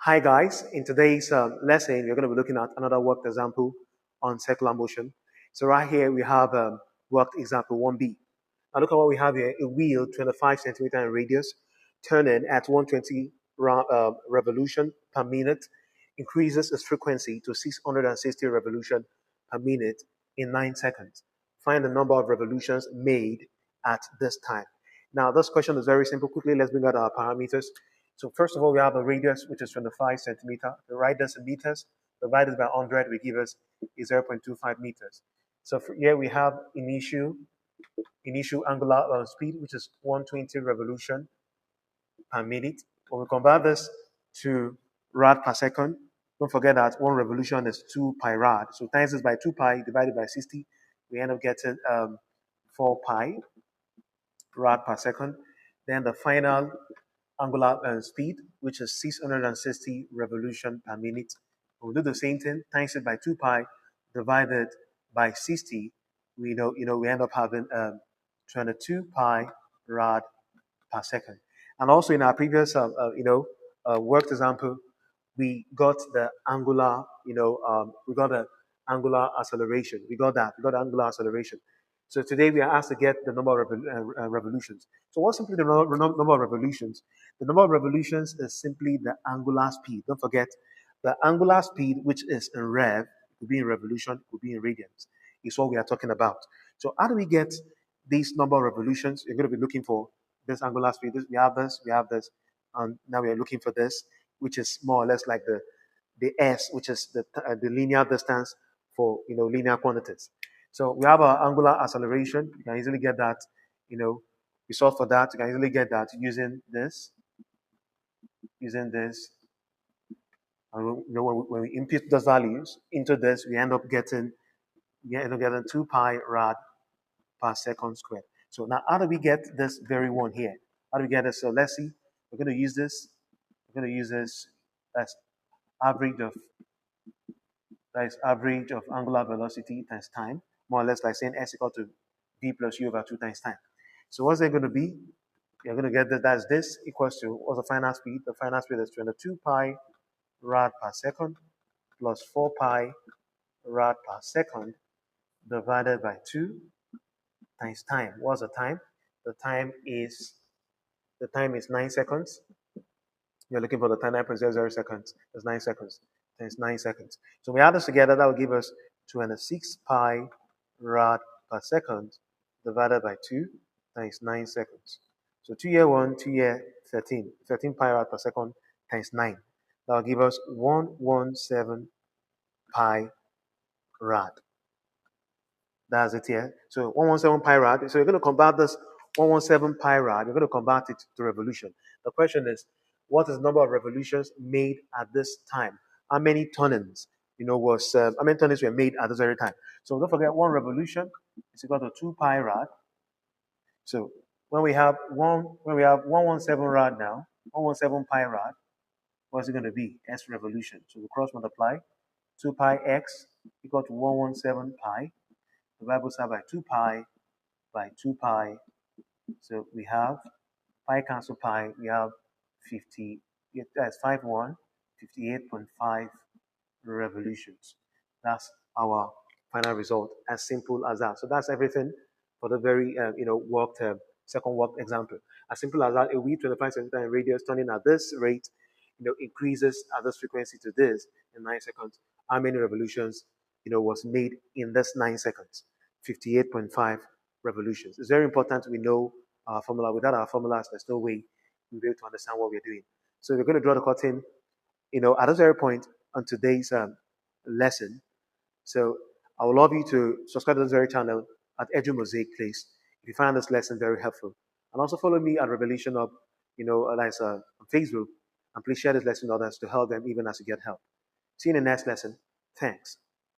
Hi guys, in today's lesson, we're going to be looking at another worked example on circular motion. So right here we have worked example 1B. Now look at what we have here, a wheel 25 centimeter in radius, turning at 120 revolution per minute, increases its frequency to 660 revolution per minute in 9 seconds. Find the number of revolutions made at this time. Now this question is very simple. Quickly, let's bring out our parameters. So first of all, we have a radius, which is 25 centimeter. The right this in meters, divided by 100 will give us 0.25 meters. So here we have initial angular speed, which is 120 revolution per minute. When we convert this to rad per second, don't forget that one revolution is 2 pi rad. So times this by 2 pi divided by 60, we end up getting 4 pi rad per second. Then the final angular speed, which is 660 revolution per minute. We'll do the same thing, times it by 2 pi divided by 60. We end up having 22 pi rad per second. And also in our previous worked example, we got the angular, we got the angular acceleration. We got angular acceleration. So today we are asked to get the number of revolutions. So what's simply the number of revolutions? The number of revolutions is simply the angular speed. Don't forget, the angular speed, which is in rev, it could be in revolution, it could be in radians, is what we are talking about. So how do we get these number of revolutions? You're going to be looking for this angular speed. We have this, and now we are looking for this, which is more or less like the s, which is the linear distance for linear quantities. So we have our angular acceleration. You can easily get that, we solve for that. You can easily get that using this. And when we input those values into this, we end up getting 2 pi rad per second squared. So now how do we get this very one here? How do we get this? So let's see. We're going to use this. We're going to use this as average of angular velocity times time, more or less like saying s equal to v plus u over 2 times time. So what's it going to be? You're going to get that that's this equals to, what's the final speed? The final speed is 22 pi rad per second plus 4 pi rad per second divided by 2 times time. What's the time? The time is 9 seconds. You're looking for the time 9.00 seconds. That's 9 seconds. Times 9 seconds. So we add this together, that will give us 26 pi rad per second divided by 2 times 9 seconds. So 2 year 1, 2 year 13. 13 pi rad per second times 9. That will give us 117 pi rad. That's it here. So 117 pi rad. So you're going to convert this 117 pi rad. You're going to convert it to revolution. The question is, what is the number of revolutions made at this time? How many turnings, how many turnings were made at this very time? So don't forget, one revolution is equal to 2 pi rad. So when we have 117 rad now, 117 pi rad, what's it going to be? S revolution. So we cross multiply. 2 pi x equal to 117 pi. Divide both sides by 2 pi by 2 pi. So we have pi cancel pi. We have 50. That's 58.5 revolutions. That's our final result. As simple as that. So that's everything for the very worked second worked example. As simple as that. A wheel 25 centimeter in radius turning at this rate, increases at this frequency to this in 9 seconds. How many revolutions was made in this 9 seconds? 58.5 revolutions. It's very important we know our formula. Without our formulas, there's no way we'll be able to understand what we're doing. So we're going to draw the curtain, at this very point on today's lesson. So I would love you to subscribe to this very channel at Edu Mosaic, please, if you find this lesson very helpful. And also follow me at Revelation Up, that's on Facebook. And please share this lesson with others to help them even as you get help. See you in the next lesson. Thanks.